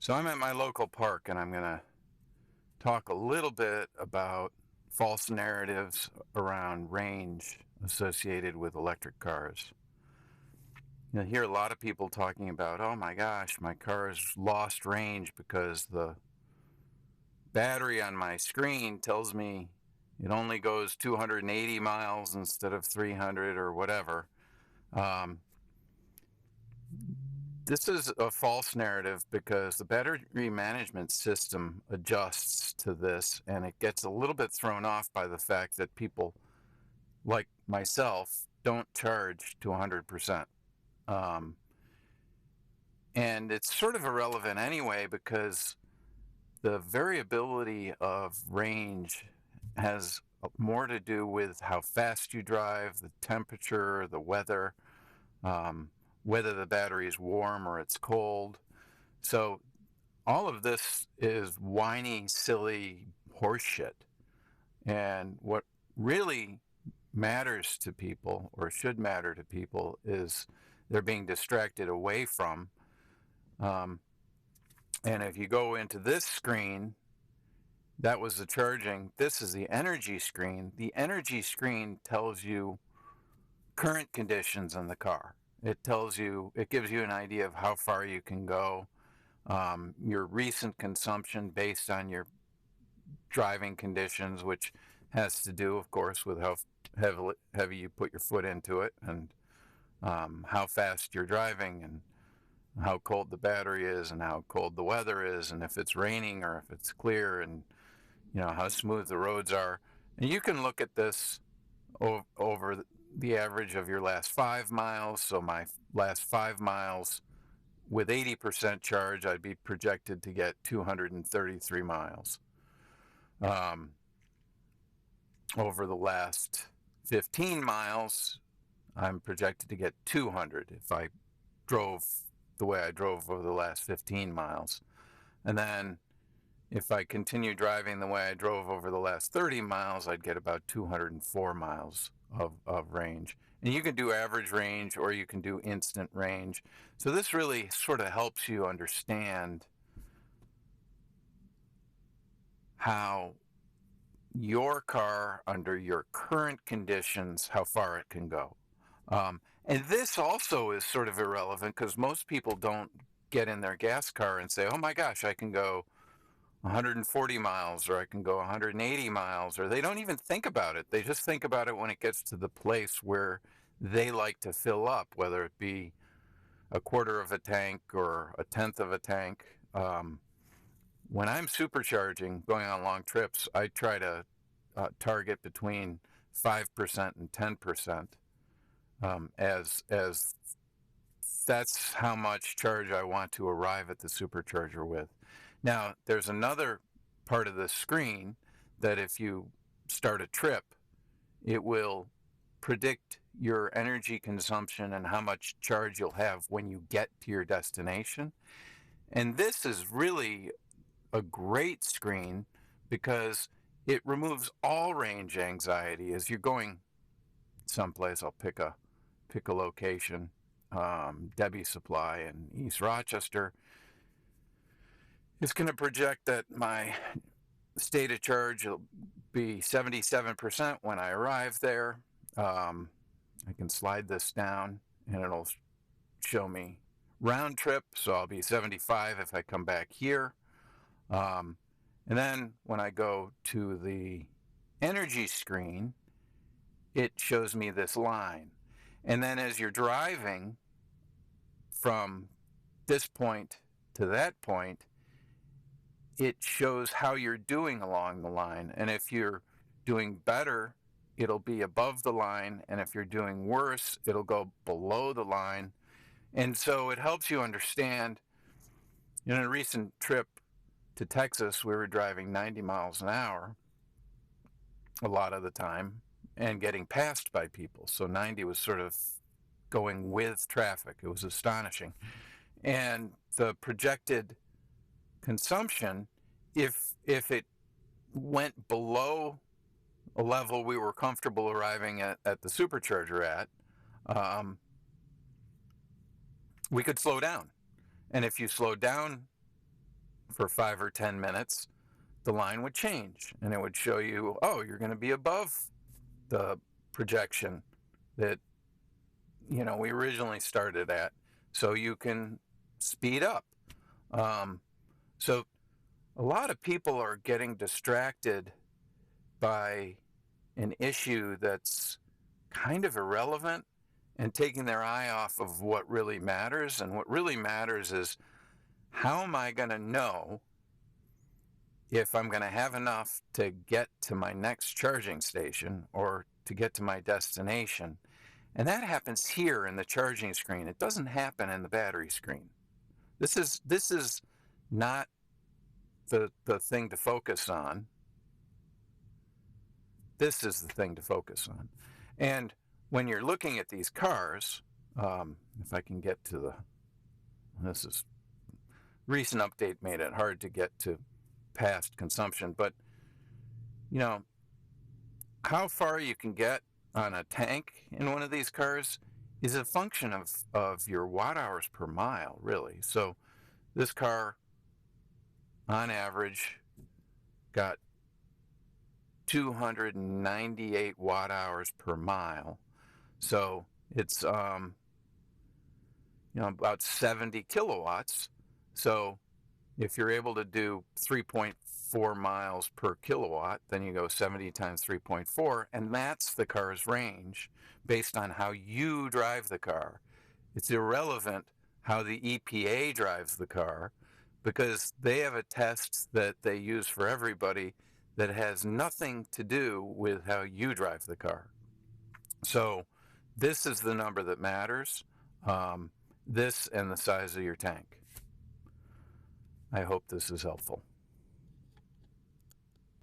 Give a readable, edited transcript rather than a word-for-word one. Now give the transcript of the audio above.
So I'm at my local park and I'm going to talk a little bit about false narratives around range associated with electric cars. You'll hear a lot of people talking about, oh my gosh, my car's lost range because the battery on my screen tells me it only goes 280 miles instead of 300 or whatever. Um, This is a false narrative because the battery management system adjusts to this, and it gets a little bit thrown off by the fact that people like myself don't charge to 100%. Um, and it's sort of irrelevant anyway because the variability of range has more to do with how fast you drive, the temperature, the weather, um, whether the battery is warm or it's cold. So all of this is whiny, silly horseshit. And what really matters to people, or should matter to people, is they're being distracted away from. Um, and if you go into this screen, that was the charging. This is the energy screen. The energy screen tells you current conditions in the car. It tells you, it gives you an idea of how far you can go, your recent consumption based on your driving conditions, which has to do, of course, with how heavy you put your foot into it and how fast you're driving and how cold the battery is and how cold the weather is and if it's raining or if it's clear and how smooth the roads are. And you can look at this over the average of your last 5 miles. So my last 5 miles with 80% charge, I'd be projected to get 233 miles. Over the last 15 miles, I'm projected to get 200 if I drove the way I drove over the last 15 miles. And then if I continue driving the way I drove over the last 30 miles, I'd get about 204 miles of range. And you can do average range or you can do instant range. So this really sort of helps you understand how your car, under your current conditions, how far it can go. And this also is sort of irrelevant because most people don't get in their gas car and say, oh my gosh, I can go 140 miles or I can go 180 miles, or they don't even think about it. They just think about it when it gets to the place where they like to fill up, whether it be a quarter of a tank or a tenth of a tank. When I'm supercharging, going on long trips, I try to target between 5% and 10%, as that's how much charge I want to arrive at the supercharger with. Now, there's another part of the screen that if you start a trip, it will predict your energy consumption and how much charge you'll have when you get to your destination. And this is really a great screen because it removes all range anxiety. As you're going someplace, I'll pick a location, Debbie Supply in East Rochester. It's going to project that my state of charge will be 77% when I arrive there. I can slide this down and it'll show me round trip, so I'll be 75 if I come back here. And then when I go to the energy screen, it shows me this line. And then as you're driving from this point to that point, it shows how you're doing along the line. And if you're doing better, it'll be above the line. And if you're doing worse, it'll go below the line. And so it helps you understand. In a recent trip to Texas, we were driving 90 miles an hour a lot of the time and getting passed by people. So 90 was sort of going with traffic. It was astonishing. And the projected consumption, if it went below a level we were comfortable arriving at the supercharger at, we could slow down. And if you slow down for 5 or 10 minutes, the line would change and it would show you, oh, you're going to be above the projection that we originally started at, so you can speed up. So a lot of people are getting distracted by an issue that's kind of irrelevant and taking their eye off of what really matters. And what really matters is, how am I going to know if I'm going to have enough to get to my next charging station or to get to my destination? And that happens here in the charging screen. It doesn't happen in the battery screen. This is not the thing to focus on. This is the thing to focus on. And when you're looking at these cars, if I can get to this is, recent update made it hard to get to past consumption, but how far you can get on a tank in one of these cars is a function of your watt hours per mile, really. So this car, on average, got 298 watt hours per mile. So it's about 70 kilowatts. So if you're able to do 3.4 miles per kilowatt, then you go 70 times 3.4, and that's the car's range based on how you drive the car. It's irrelevant how the EPA drives the car, because they have a test that they use for everybody that has nothing to do with how you drive the car. So this is the number that matters, this and the size of your tank. I hope this is helpful.